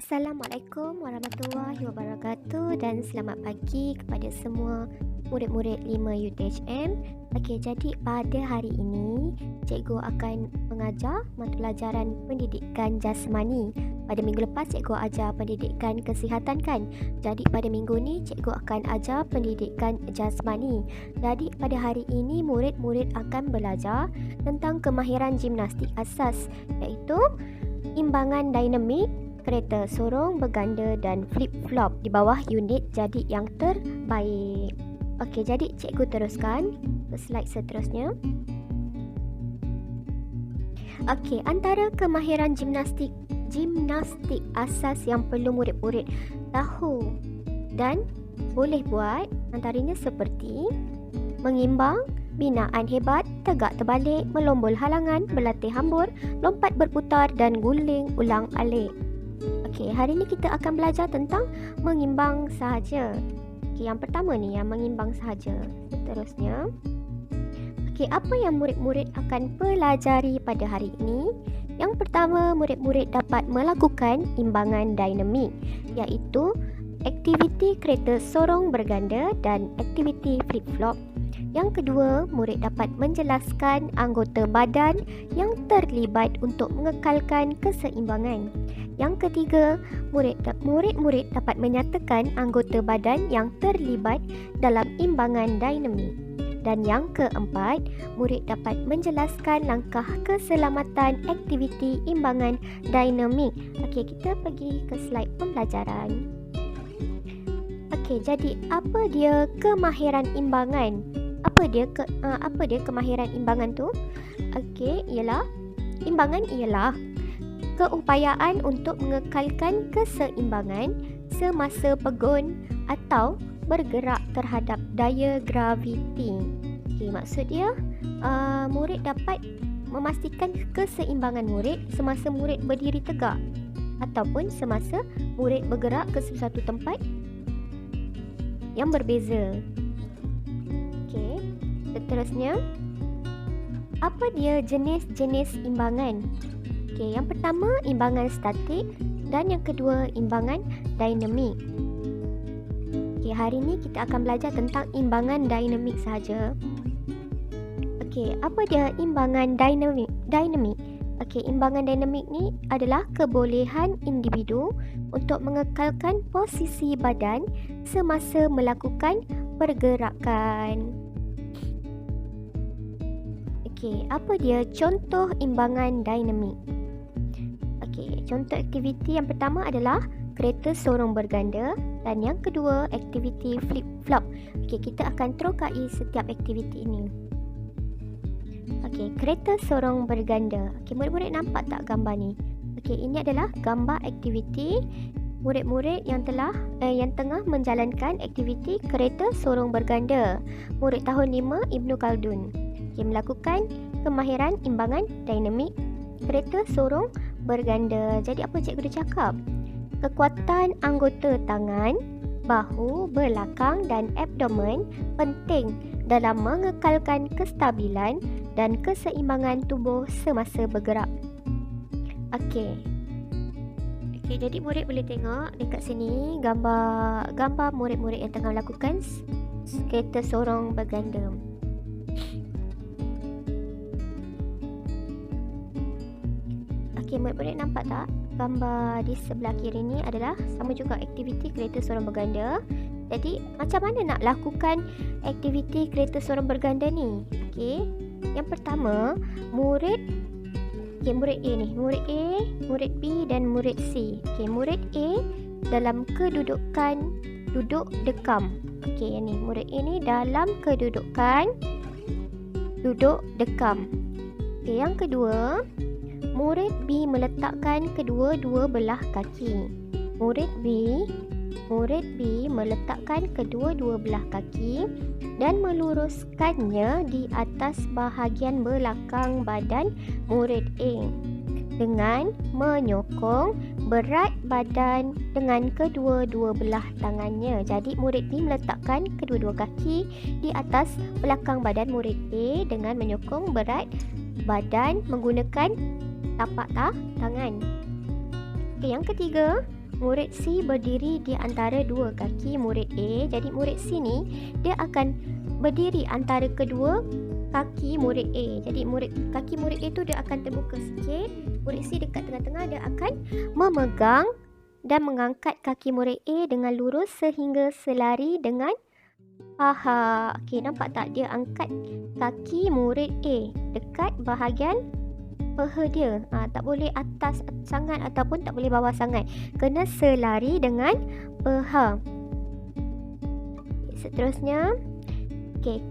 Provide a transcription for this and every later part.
Assalamualaikum warahmatullahi wabarakatuh dan selamat pagi kepada semua murid-murid 5 UTHM. Okey, jadi pada hari ini cikgu akan mengajar mata pelajaran pendidikan jasmani. Pada minggu lepas cikgu ajar pendidikan kesihatan kan. Jadi pada minggu ni cikgu akan ajar pendidikan jasmani. Jadi pada hari ini murid-murid akan belajar tentang kemahiran gimnastik asas, iaitu imbangan dinamik, kereta sorong berganda dan flip-flop di bawah unit jadi yang terbaik. Okey, jadi cikgu teruskan ke slide seterusnya. Okey, antara kemahiran gimnastik asas yang perlu murid-murid tahu dan boleh buat antaranya seperti mengimbang, binaan hebat, tegak terbalik, melombol halangan, berlatih hambur, lompat berputar dan guling ulang-alik. Okey, hari ini kita akan belajar tentang mengimbang sahaja. Okey, yang pertama ni yang mengimbang sahaja. Seterusnya, okey, apa yang murid-murid akan pelajari pada hari ini? Yang pertama, murid-murid dapat melakukan imbangan dinamik, iaitu aktiviti kereta sorong berganda dan aktiviti flip-flop. Yang kedua, murid dapat menjelaskan anggota badan yang terlibat untuk mengekalkan keseimbangan. Yang ketiga, murid-murid dapat menyatakan anggota badan yang terlibat dalam imbangan dinamik. Dan yang keempat, murid dapat menjelaskan langkah keselamatan aktiviti imbangan dinamik. Okey, kita pergi ke slide pembelajaran. Okey, jadi apa dia kemahiran imbangan? Apa dia kemahiran imbangan tu? Okey, imbangan ialah keupayaan untuk mengekalkan keseimbangan semasa pegun atau bergerak terhadap daya graviti. Okey, maksud dia murid dapat memastikan keseimbangan murid semasa murid berdiri tegak ataupun semasa murid bergerak ke sesuatu tempat yang berbeza. Okey, seterusnya, apa dia jenis-jenis imbangan? Okey, yang pertama imbangan statik dan yang kedua imbangan dinamik. Okey, hari ini kita akan belajar tentang imbangan dinamik sahaja. Okey, apa dia imbangan dinamik? Okey, imbangan dinamik ni adalah kebolehan individu untuk mengekalkan posisi badan semasa melakukan pergerakan. Okey, apa dia contoh imbangan dinamik? Okey, contoh aktiviti yang pertama adalah kereta sorong berganda dan yang kedua aktiviti flip-flop. Okey, kita akan terokai setiap aktiviti ini. Okey, kereta sorong berganda. Okey, murid-murid nampak tak gambar ni? Okey, ini adalah gambar aktiviti murid-murid yang tengah menjalankan aktiviti kereta sorong berganda. Murid tahun 5 Ibnu Khaldun. Okey, melakukan kemahiran imbangan dinamik kereta sorong berganda. Jadi apa cikgu dah cakap? Kekuatan anggota tangan, bahu, belakang dan abdomen penting dalam mengekalkan kestabilan dan keseimbangan tubuh semasa bergerak. Okey, jadi murid boleh tengok dekat sini gambar murid-murid yang tengah melakukan kereta sorong berganda. Okey, murid-murid nampak tak? Gambar di sebelah kiri ni adalah sama juga aktiviti kereta sorong berganda. Jadi macam mana nak lakukan aktiviti kereta sorong berganda ni? Okey, yang pertama murid A ni, murid A, murid B dan murid C. Okey, murid A dalam kedudukan duduk dekam. Okey, yang ni murid A ni dalam kedudukan duduk dekam. Okey, yang kedua, murid B meletakkan kedua-dua belah kaki. Murid B meletakkan kedua-dua belah kaki dan meluruskannya di atas bahagian belakang badan murid A dengan menyokong berat badan dengan kedua-dua belah tangannya. Jadi murid B meletakkan kedua-dua kaki di atas belakang badan murid A dengan menyokong berat badan menggunakan tapak tangan. Okey, yang ketiga, murid C berdiri di antara dua kaki murid A. Jadi murid C ni dia akan berdiri antara kedua kaki murid A. Jadi kaki murid A tu dia akan terbuka sikit. Murid C dekat tengah-tengah, dia akan memegang dan mengangkat kaki murid A dengan lurus sehingga selari dengan paha. Okey, nampak tak? Dia angkat kaki murid A dekat bahagian paha dia. Tak boleh atas sangat ataupun tak boleh bawah sangat. Kena selari dengan paha. Seterusnya,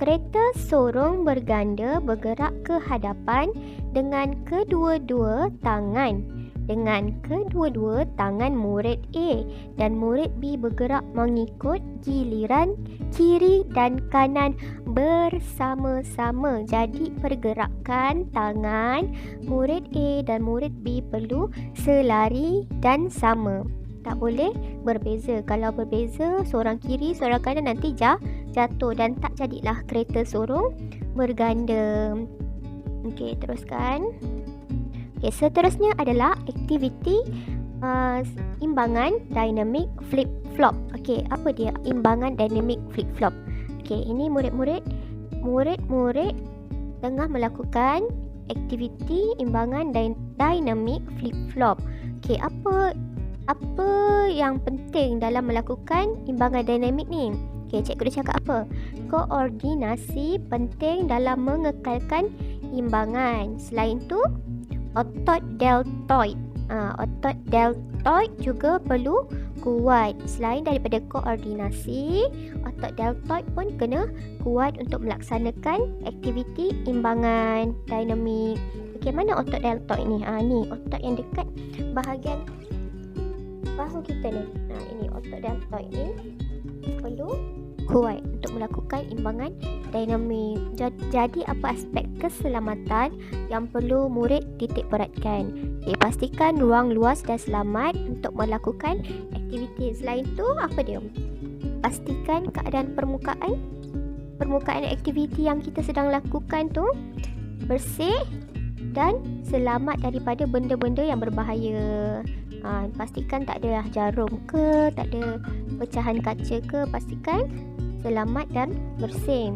kereta sorong berganda bergerak ke hadapan dengan kedua-dua tangan. Dengan kedua-dua tangan murid A, dan murid B bergerak mengikut giliran kiri dan kanan bersama-sama. Jadi pergerakan tangan murid A dan murid B perlu selari dan sama. Tak boleh berbeza. Kalau berbeza, seorang kiri, seorang kanan, nanti jatuh dan tak jadilah kereta sorong berganda. Okey, teruskan. Okey, seterusnya adalah aktiviti imbangan dinamik flip-flop. Okey, apa dia imbangan dinamik flip-flop? Okey, ini murid-murid tengah melakukan aktiviti imbangan dinamik flip-flop. Okey, apa yang penting dalam melakukan imbangan dinamik ni? Okey, cikgu dah cakap apa? Koordinasi penting dalam mengekalkan imbangan. Selain tu, otot deltoid. Otot deltoid juga perlu kuat. Selain daripada koordinasi, otot deltoid pun kena kuat untuk melaksanakan aktiviti imbangan dinamik. Okey, mana otot deltoid ni? Ni otot yang dekat bahagian bahu kita ni. Ini otot deltoid ni perlu kuat untuk melakukan imbangan dinamik. Jadi apa aspek keselamatan yang perlu murid titik beratkan? Pastikan ruang luas dan selamat untuk melakukan aktiviti. Selain tu, apa dia? Pastikan keadaan permukaan aktiviti yang kita sedang lakukan tu bersih dan selamat daripada benda-benda yang berbahaya. Pastikan tak ada jarum ke, tak ada pecahan kaca ke. Pastikan selamat dan bersih.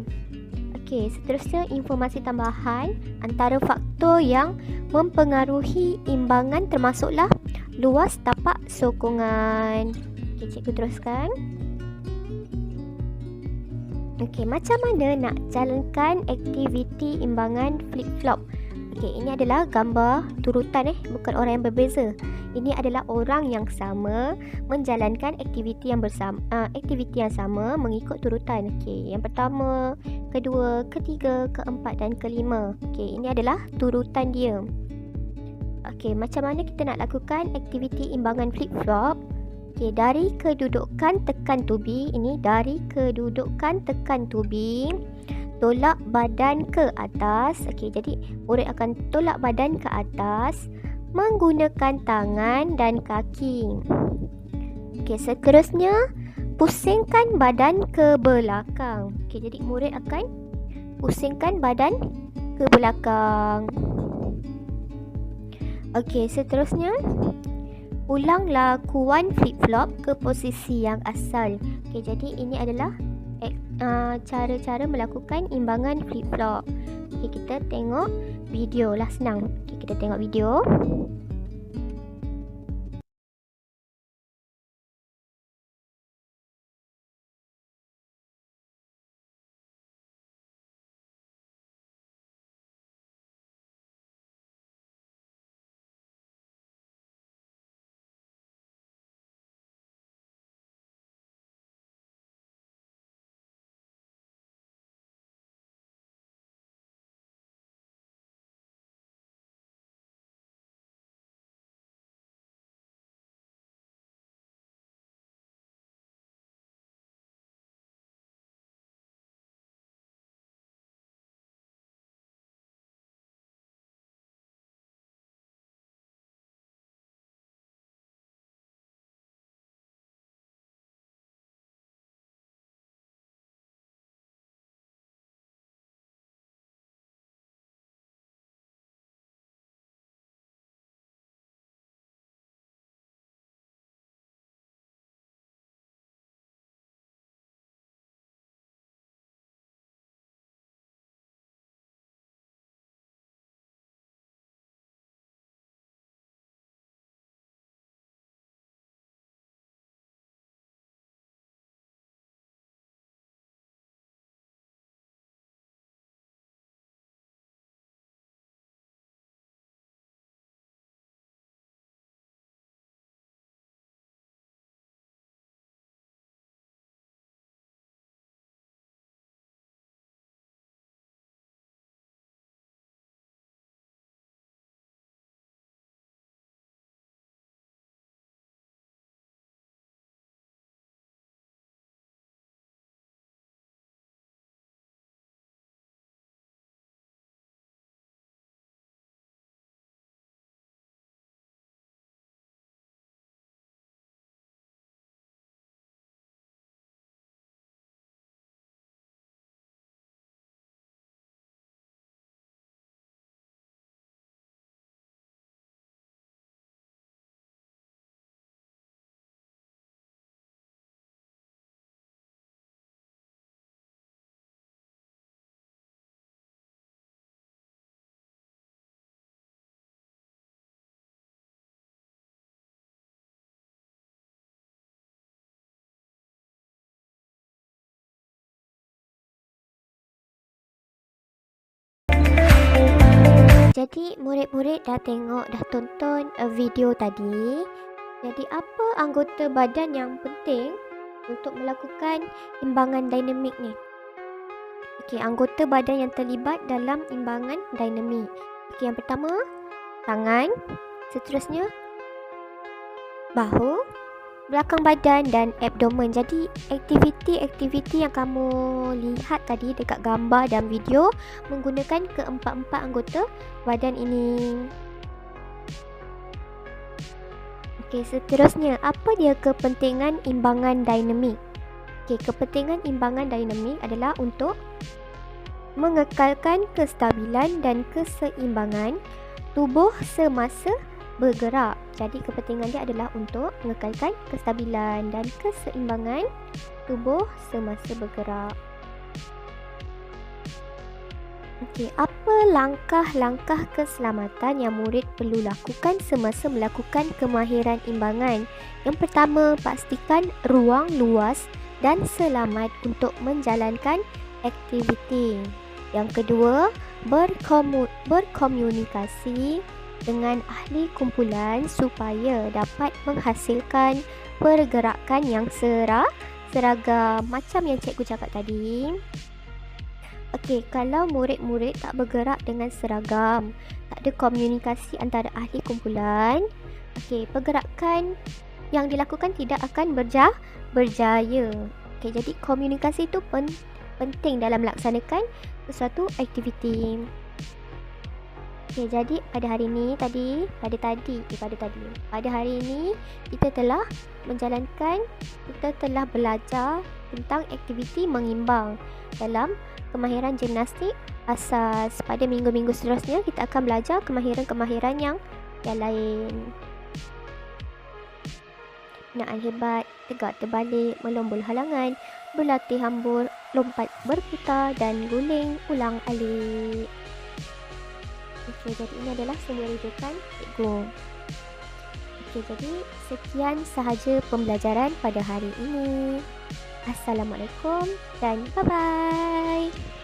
Okey, seterusnya informasi tambahan. Antara faktor yang mempengaruhi imbangan termasuklah luas tapak sokongan. Okey, cikgu teruskan. Okey, macam mana nak jalankan aktiviti imbangan flip-flop? Okey, ini adalah gambar turutan bukan orang yang berbeza. Ini adalah orang yang sama menjalankan aktiviti yang sama mengikut turutan. Okey, yang pertama, kedua, ketiga, keempat dan kelima. Okey, ini adalah turutan dia. Okey, macam mana kita nak lakukan aktiviti imbangan flip-flop? Okey, dari kedudukan tekan tubi. Ini dari kedudukan tekan tubi. Tolak badan ke atas. Okey, jadi murid akan tolak badan ke atas menggunakan tangan dan kaki. Okey, seterusnya pusingkan badan ke belakang. Okey, jadi murid akan pusingkan badan ke belakang. Okey, seterusnya ulang lakuan flip-flop ke posisi yang asal. Okey, jadi ini adalah cara-cara melakukan imbangan flip-flop. Okey, kita tengok video lah, senang. Okey, kita tengok video. jadi murid-murid dah tonton video tadi. Jadi apa anggota badan yang penting untuk melakukan imbangan dinamik ni? Okey, anggota badan yang terlibat dalam imbangan dinamik. Okey, yang pertama tangan, seterusnya bahu, belakang badan dan abdomen. Jadi aktiviti yang kamu lihat tadi dekat gambar dan video menggunakan keempat-empat anggota badan ini. Okey, seterusnya apa dia kepentingan imbangan dinamik? Okey, kepentingan imbangan dinamik adalah untuk mengekalkan kestabilan dan keseimbangan tubuh semasa bergerak. Jadi kepentingan dia adalah untuk mengekalkan kestabilan dan keseimbangan tubuh semasa bergerak. Okey, apa langkah-langkah keselamatan yang murid perlu lakukan semasa melakukan kemahiran imbangan? Yang pertama, pastikan ruang luas dan selamat untuk menjalankan aktiviti. Yang kedua, berkomunikasi dengan ahli kumpulan supaya dapat menghasilkan pergerakan yang seragam macam yang cikgu cakap tadi. Okey, kalau murid-murid tak bergerak dengan seragam, tak ada komunikasi antara ahli kumpulan, okey, pergerakan yang dilakukan tidak akan berjaya. Okey, jadi komunikasi itu penting dalam melaksanakan sesuatu aktiviti. Okey, jadi pada hari ini pada hari ini kita telah belajar tentang aktiviti mengimbang dalam kemahiran gimnastik asas. Pada minggu-minggu seterusnya kita akan belajar kemahiran-kemahiran yang lain. Binaan hebat, tegak terbalik, melombol halangan, berlatih hambur, lompat berputar dan guling ulang alik. Okey, jadi ini adalah semua rujukan cikgu. Okey, jadi sekian sahaja pembelajaran pada hari ini. Assalamualaikum dan bye-bye.